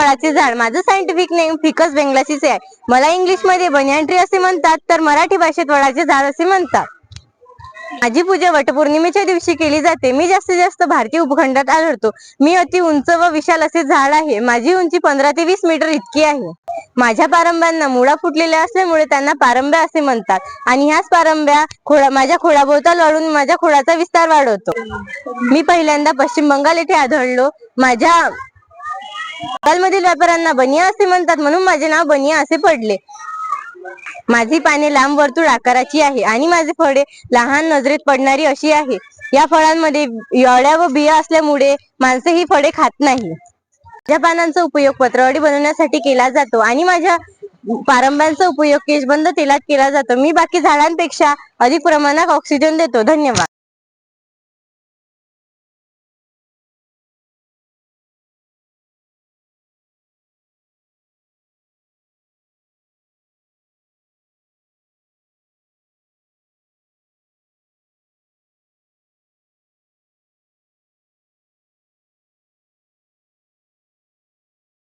फळाचे झाड. माझं सायंटिफिक नेम फिकस बेंगलासीस आहे. मला इंग्लिश मध्ये बनियन ट्री असे म्हणतात, तर मराठी भाषेत वडाचे झाड असे म्हणतात. माझी पूजा वटपौर्णिमेच्या दिवशी केली जाते. मी जास्तीत जास्त भारतीय उपखंडात आढळतो. मी अति उंच व विशाल असे झाड आहे. माझी उंची 15 ते 20 मीटर इतकी आहे. माझ्या पारंब्यांना मुळा फुटलेल्या असल्यामुळे त्यांना पारंब्या असे म्हणतात आणि ह्याच पारंब्या माझ्या खोडाभोवताल वाढून माझ्या खोडाचा विस्तार वाढवतो. मी पहिल्यांदा पश्चिम बंगाल येथे आढळलो. माझ्या बंगालमधील व्यापाऱ्यांना बनिया असे म्हणतात, म्हणून माझे नाव बनिया असे पडले. माझी पाने लांब वर्तुळ आकाराची आहे आणि माझी फळे लहान नजरेत पडणारी अशी आहे. या फळांमध्ये अळ्या व बिया असल्यामुळे माणसे ही फळे खात नाही. माझ्या पानांचा उपयोग पत्रावळी बनवण्यासाठी केला जातो आणि माझ्या पारंब्यांचा उपयोग केशबंद तेलात केला जातो. मी बाकी झाडांपेक्षा अधिक प्रमाणात ऑक्सिजन देतो. धन्यवाद.